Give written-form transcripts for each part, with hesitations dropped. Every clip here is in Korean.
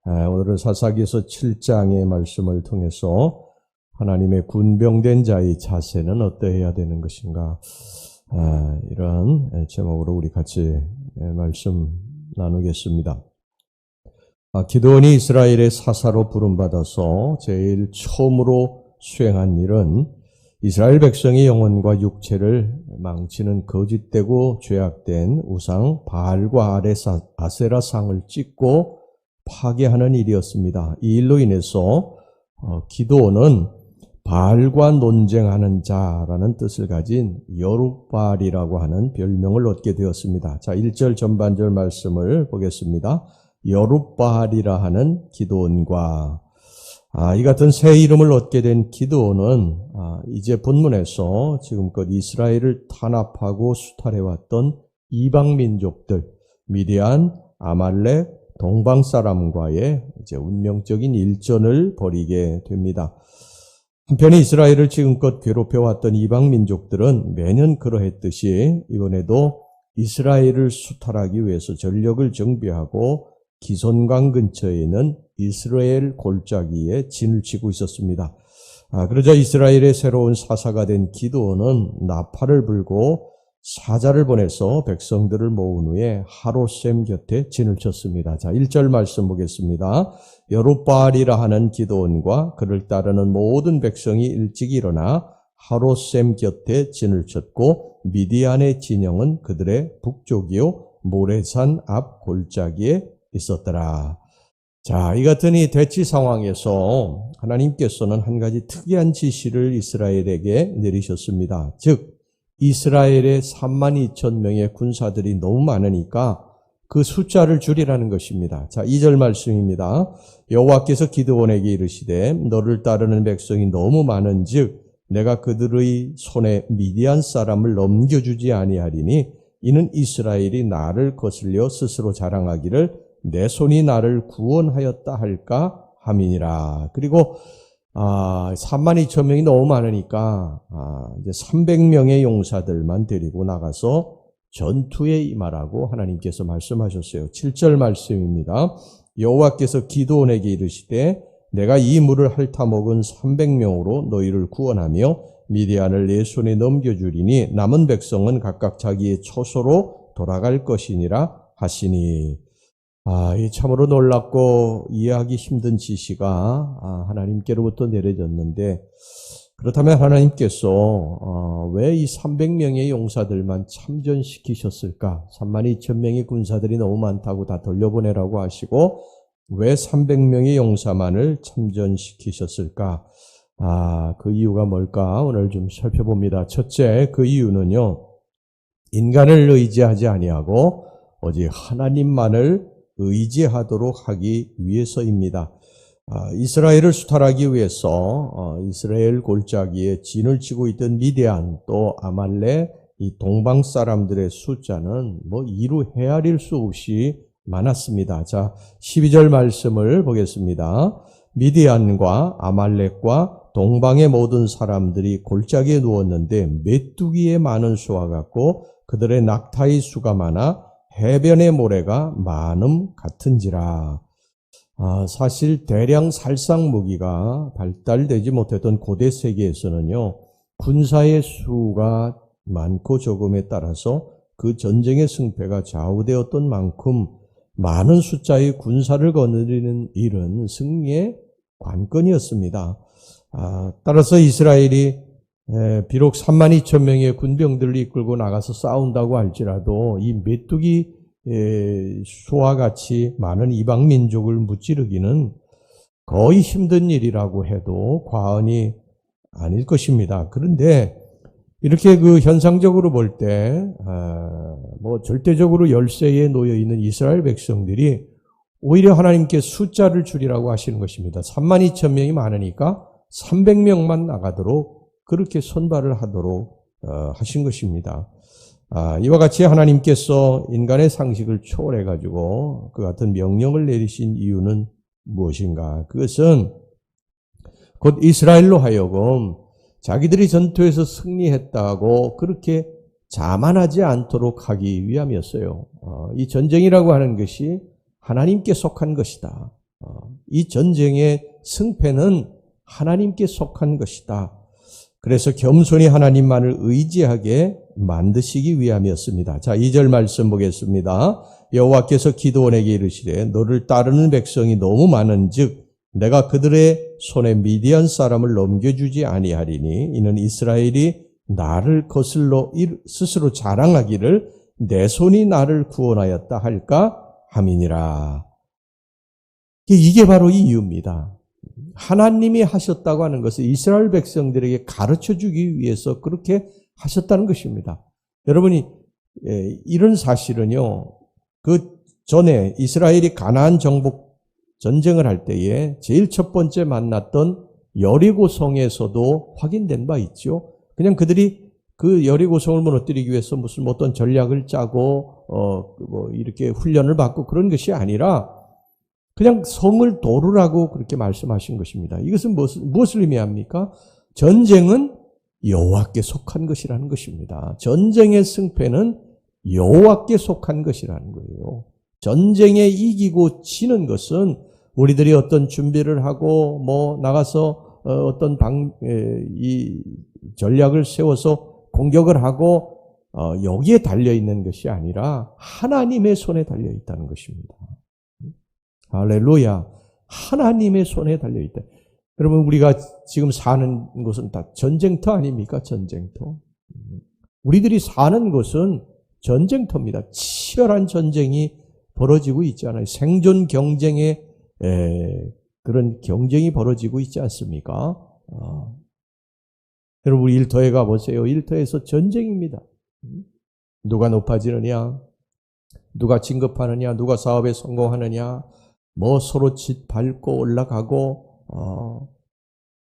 오늘은 사사기서 7장의 말씀을 통해서 하나님의 군병된 자의 자세는 어떠해야 되는 것인가, 이런 제목으로 우리 같이 말씀 나누겠습니다. 기드온이 이스라엘의 사사로 부름받아서 제일 처음으로 수행한 일은 이스라엘 백성의 영혼과 육체를 망치는 거짓되고 죄악된 우상 바알과 아세라상을 찢고 파괴하는 일이었습니다. 이 일로 인해서 기드온은 바알과 논쟁하는 자라는 뜻을 가진 여룻바알이라고 하는 별명을 얻게 되었습니다. 자, 1절 전반절 말씀을 보겠습니다. 여룻바알이라 하는 기드온과 이 같은 새 이름을 얻게 된 기드온은 이제 본문에서 지금껏 이스라엘을 탄압하고 수탈해왔던 이방 민족들, 미디안, 아말렉, 동방 사람과의 이제 운명적인 일전을 벌이게 됩니다. 한편 이스라엘을 지금껏 괴롭혀왔던 이방 민족들은 매년 그러했듯이 이번에도 이스라엘을 수탈하기 위해서 전력을 정비하고 기손강 근처에 있는 이스라엘 골짜기에 진을 치고 있었습니다. 그러자 이스라엘의 새로운 사사가 된 기드온은 나팔을 불고 사자를 보내서 백성들을 모은 후에 하롯셈 곁에 진을 쳤습니다. 자, 1절 말씀 보겠습니다. 여룻바알이라 하는 기드온과 그를 따르는 모든 백성이 일찍 일어나 하롯셈 곁에 진을 쳤고 미디안의 진영은 그들의 북쪽이요 모레산 앞 골짜기에 있었더라. 자, 이 같은 이 대치 상황에서 하나님께서는 한 가지 특이한 지시를 이스라엘에게 내리셨습니다. 즉 이스라엘의 32,000명의 군사들이 너무 많으니까 그 숫자를 줄이라는 것입니다. 자, 2절 말씀입니다. 여호와께서 기드온에게 이르시되 너를 따르는 백성이 너무 많은즉 내가 그들의 손에 미디안 사람을 넘겨주지 아니하리니 이는 이스라엘이 나를 거슬려 스스로 자랑하기를 내 손이 나를 구원하였다 할까 함이니라. 그리고 32,000명이 너무 많으니까 이제 300명의 용사들만 데리고 나가서 전투에 임하라고 하나님께서 말씀하셨어요. 7절 말씀입니다. 여호와께서 기드온에게 이르시되 내가 이 물을 핥아먹은 300명으로 너희를 구원하며 미디안을 내 손에 넘겨주리니 남은 백성은 각각 자기의 처소로 돌아갈 것이니라 하시니. 이 참으로 놀랍고 이해하기 힘든 지시가 하나님께로부터 내려졌는데, 그렇다면 하나님께서 왜 이 300명의 용사들만 참전시키셨을까? 32,000명의 군사들이 너무 많다고 다 돌려보내라고 하시고 왜 300명의 용사만을 참전시키셨을까? 그 이유가 뭘까? 오늘 좀 살펴봅니다. 첫째, 그 이유는요, 인간을 의지하지 아니하고 오직 하나님만을 의지하도록 하기 위해서입니다. 이스라엘을 수탈하기 위해서 이스라엘 골짜기에 진을 치고 있던 미디안 또 아말렉 이 동방 사람들의 숫자는 이루 헤아릴 수 없이 많았습니다. 자, 12절 말씀을 보겠습니다. 미디안과 아말렉과 동방의 모든 사람들이 골짜기에 누웠는데 메뚜기의 많은 수와 같고 그들의 낙타의 수가 많아 해변의 모래가 많음 같은지라. 사실 대량 살상 무기가 발달되지 못했던 고대 세계에서는요, 군사의 수가 많고 적음에 따라서 그 전쟁의 승패가 좌우되었던 만큼 많은 숫자의 군사를 거느리는 일은 승리의 관건이었습니다. 따라서 이스라엘이 비록 32,000명의 군병들을 이끌고 나가서 싸운다고 할지라도 이 메뚜기 수와 같이 많은 이방 민족을 무찌르기는 거의 힘든 일이라고 해도 과언이 아닐 것입니다. 그런데 이렇게 그 현상적으로 볼 때 절대적으로 열세에 놓여 있는 이스라엘 백성들이 오히려 하나님께 숫자를 줄이라고 하시는 것입니다. 32,000명이 많으니까 300명만 나가도록 그렇게 선발을 하도록 하신 것입니다. 이와 같이 하나님께서 인간의 상식을 초월해가지고 그 같은 명령을 내리신 이유는 무엇인가? 그것은 곧 이스라엘로 하여금 자기들이 전투에서 승리했다고 그렇게 자만하지 않도록 하기 위함이었어요. 이 전쟁이라고 하는 것이 하나님께 속한 것이다. 이 전쟁의 승패는 하나님께 속한 것이다. 그래서 겸손히 하나님만을 의지하게 만드시기 위함이었습니다. 자, 2절 말씀 보겠습니다. 여호와께서 기드온에게 이르시되 너를 따르는 백성이 너무 많은즉 내가 그들의 손에 미디안 사람을 넘겨주지 아니하리니 이는 이스라엘이 나를 거슬러 스스로 자랑하기를 내 손이 나를 구원하였다 할까 함이니라. 이게 바로 이 이유입니다. 하나님이 하셨다고 하는 것을 이스라엘 백성들에게 가르쳐주기 위해서 그렇게 하셨다는 것입니다. 여러분이 이런 사실은요, 그 전에 이스라엘이 가나안 정복 전쟁을 할 때에 제일 첫 번째 만났던 여리고성에서도 확인된 바 있죠. 그냥 그들이 그 여리고성을 무너뜨리기 위해서 무슨 어떤 전략을 짜고 이렇게 훈련을 받고 그런 것이 아니라 그냥 성을 도르라고 그렇게 말씀하신 것입니다. 이것은 무엇을 의미합니까? 전쟁은 여호와께 속한 것이라는 것입니다. 전쟁의 승패는 여호와께 속한 것이라는 거예요. 전쟁에 이기고 지는 것은 우리들이 어떤 준비를 하고 나가서 어떤 이 전략을 세워서 공격을 하고 여기에 달려 있는 것이 아니라 하나님의 손에 달려 있다는 것입니다. 할렐루야. 하나님의 손에 달려 있다. 여러분, 우리가 지금 사는 곳은 다 전쟁터 아닙니까? 전쟁터. 우리들이 사는 곳은 전쟁터입니다. 치열한 전쟁이 벌어지고 있잖아요. 생존 경쟁의 그런 경쟁이 벌어지고 있지 않습니까? 여러분, 우리 일터에 가보세요. 일터에서 전쟁입니다. 누가 높아지느냐, 누가 진급하느냐, 누가 사업에 성공하느냐, 서로 짓밟고 올라가고,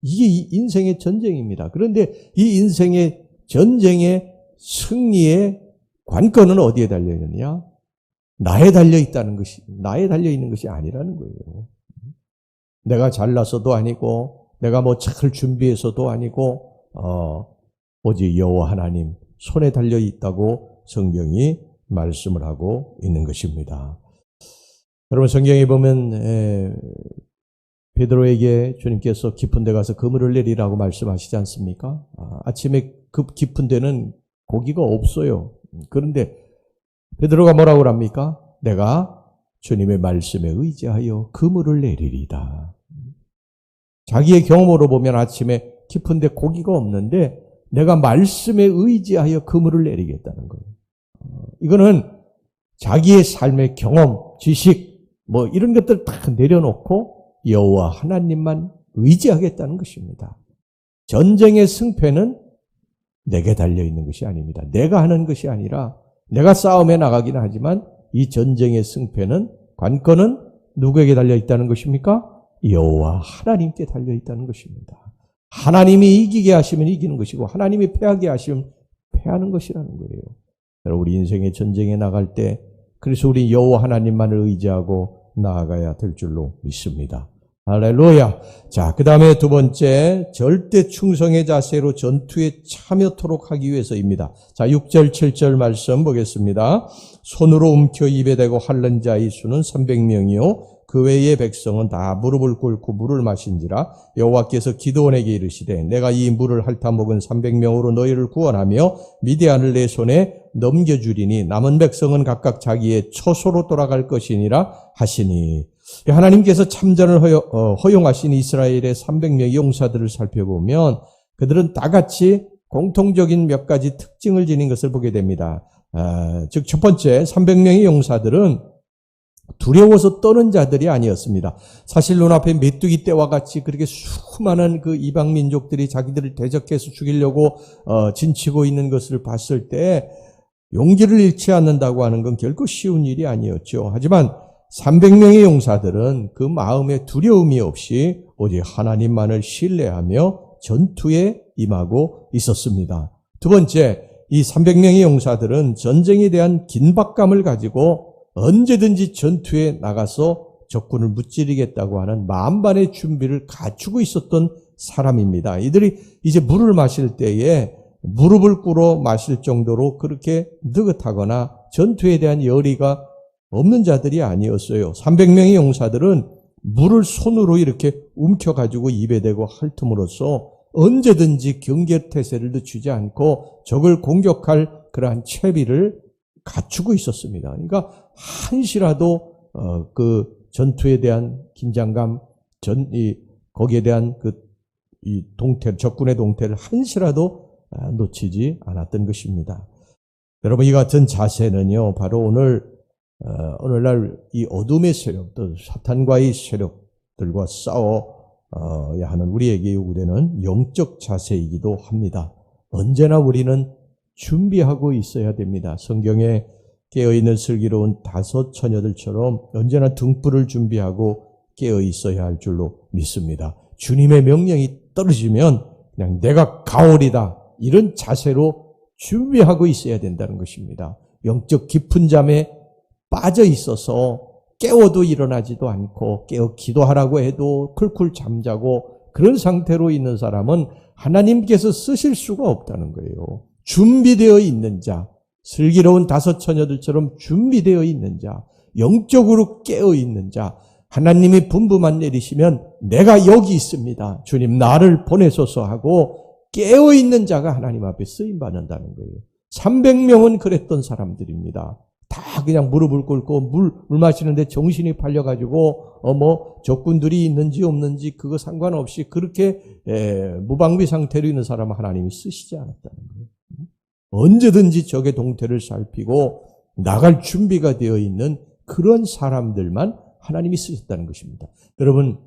이게 인생의 전쟁입니다. 그런데 이 인생의 전쟁의 승리의 관건은 어디에 달려있느냐? 나에 달려있는 것이 아니라는 거예요. 내가 잘나서도 아니고, 내가 차를 준비해서도 아니고, 오직 여호와 하나님 손에 달려있다고 성경이 말씀을 하고 있는 것입니다. 여러분, 성경에 보면 베드로에게 주님께서 깊은 데 가서 그물을 내리라고 말씀하시지 않습니까? 아침에 그 깊은 데는 고기가 없어요. 그런데 베드로가 뭐라고 합니까? 내가 주님의 말씀에 의지하여 그물을 내리리다. 자기의 경험으로 보면 아침에 깊은 데 고기가 없는데 내가 말씀에 의지하여 그물을 내리겠다는 거예요. 이거는 자기의 삶의 경험, 지식, 이런 것들 다 내려놓고 여호와 하나님만 의지하겠다는 것입니다. 전쟁의 승패는 내게 달려있는 것이 아닙니다. 내가 하는 것이 아니라 내가 싸움에 나가기는 하지만 이 전쟁의 승패는 관건은 누구에게 달려있다는 것입니까? 여호와 하나님께 달려있다는 것입니다. 하나님이 이기게 하시면 이기는 것이고 하나님이 패하게 하시면 패하는 것이라는 거예요. 여러분, 우리 인생의 전쟁에 나갈 때 그래서 우리 여호와 하나님만을 의지하고 나아가야 될 줄로 믿습니다. 할렐루야. 자, 그 다음에 두 번째, 절대 충성의 자세로 전투에 참여토록 하기 위해서입니다. 자, 6절, 7절 말씀 보겠습니다. 손으로 움켜 입에 대고 핥는 자의 수는 300명이요. 그 외의 백성은 다 무릎을 꿇고 물을 마신지라. 여호와께서 기드온에게 이르시되 내가 이 물을 핥아 먹은 300명으로 너희를 구원하며 미디안을 내 손에 넘겨주리니 남은 백성은 각각 자기의 처소로 돌아갈 것이니라 하시니. 하나님께서 참전을 허용하신 이스라엘의 300명의 용사들을 살펴보면 그들은 다 같이 공통적인 몇 가지 특징을 지닌 것을 보게 됩니다. 즉 첫 번째, 300명의 용사들은 두려워서 떠는 자들이 아니었습니다. 사실 눈앞에 메뚜기 떼와 같이 그렇게 수많은 그 이방 민족들이 자기들을 대적해서 죽이려고 진치고 있는 것을 봤을 때 용기를 잃지 않는다고 하는 건 결코 쉬운 일이 아니었죠. 하지만 300명의 용사들은 그 마음에 두려움이 없이 오직 하나님만을 신뢰하며 전투에 임하고 있었습니다. 두 번째, 이 300명의 용사들은 전쟁에 대한 긴박감을 가지고 언제든지 전투에 나가서 적군을 무찌르겠다고 하는 만반의 준비를 갖추고 있었던 사람입니다. 이들이 이제 물을 마실 때에 무릎을 꿇어 마실 정도로 그렇게 느긋하거나 전투에 대한 열의가 없는 자들이 아니었어요. 300명의 용사들은 물을 손으로 이렇게 움켜가지고 입에 대고 핥음으로써 언제든지 경계태세를 주지 않고 적을 공격할 그러한 채비를 갖추고 있었습니다. 그러니까 한시라도 그 전투에 대한 긴장감, 거기에 대한 이 적군의 동태를 한시라도 놓치지 않았던 것입니다. 여러분, 이 같은 자세는요, 바로 오늘날 이 어둠의 세력, 또 사탄과의 세력들과 싸워야 하는 우리에게 요구되는 영적 자세이기도 합니다. 언제나 우리는 준비하고 있어야 됩니다. 성경에 깨어있는 슬기로운 5 처녀들처럼 언제나 등불을 준비하고 깨어 있어야 할 줄로 믿습니다. 주님의 명령이 떨어지면 그냥 내가 가오리다, 이런 자세로 준비하고 있어야 된다는 것입니다. 영적 깊은 잠에 빠져 있어서 깨워도 일어나지도 않고 깨어 기도하라고 해도 쿨쿨 잠자고 그런 상태로 있는 사람은 하나님께서 쓰실 수가 없다는 거예요. 준비되어 있는 자, 슬기로운 5 처녀들처럼 준비되어 있는 자, 영적으로 깨어 있는 자, 하나님이 분부만 내리시면 내가 여기 있습니다, 주님 나를 보내소서 하고 깨어 있는 자가 하나님 앞에 쓰임 받는다는 거예요. 300명은 그랬던 사람들입니다. 다 그냥 무릎을 꿇고 물 마시는데 정신이 팔려가지고 적군들이 있는지 없는지 그거 상관없이 그렇게 무방비 상태로 있는 사람은 하나님이 쓰시지 않았다는 거예요. 언제든지 적의 동태를 살피고 나갈 준비가 되어 있는 그런 사람들만 하나님이 쓰셨다는 것입니다. 여러분,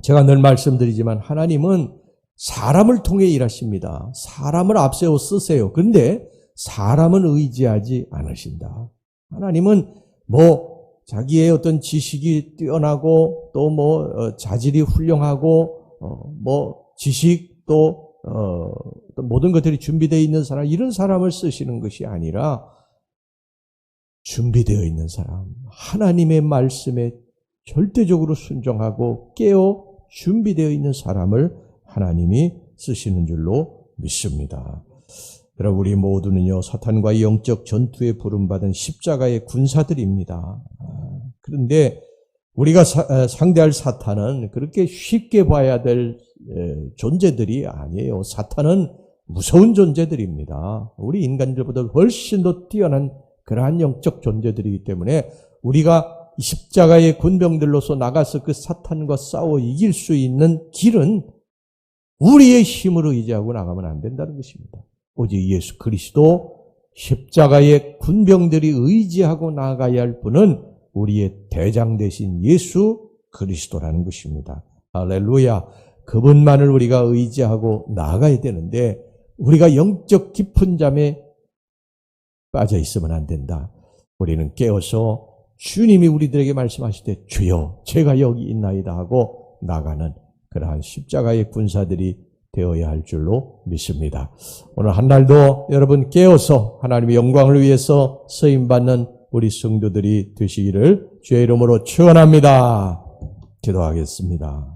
제가 늘 말씀드리지만 하나님은 사람을 통해 일하십니다. 사람을 앞세워 쓰세요. 그런데 사람은 의지하지 않으신다. 하나님은 자기의 어떤 지식이 뛰어나고 또 자질이 훌륭하고 지식 또 모든 것들이 준비되어 있는 사람, 이런 사람을 쓰시는 것이 아니라 준비되어 있는 사람, 하나님의 말씀에 절대적으로 순종하고 깨어 준비되어 있는 사람을 하나님이 쓰시는 줄로 믿습니다. 여러분, 우리 모두는요, 사탄과의 영적 전투에 부름받은 십자가의 군사들입니다. 그런데 우리가 상대할 사탄은 그렇게 쉽게 봐야 될 존재들이 아니에요. 사탄은 무서운 존재들입니다. 우리 인간들보다 훨씬 더 뛰어난 그러한 영적 존재들이기 때문에 우리가 십자가의 군병들로서 나가서 그 사탄과 싸워 이길 수 있는 길은 우리의 힘으로 의지하고 나가면 안 된다는 것입니다. 오직 예수 그리스도, 십자가의 군병들이 의지하고 나가야 할 분은 우리의 대장 되신 예수 그리스도라는 것입니다. 할렐루야. 그분만을 우리가 의지하고 나가야 되는데 우리가 영적 깊은 잠에 빠져 있으면 안 된다. 우리는 깨어서 주님이 우리들에게 말씀하실 때 주여 제가 여기 있나이다 하고 나가는 그러한 십자가의 군사들이 되어야 할 줄로 믿습니다. 오늘 한 날도 여러분 깨어서 하나님의 영광을 위해서 쓰임받는 우리 성도들이 되시기를 주의 이름으로 축원합니다. 기도하겠습니다.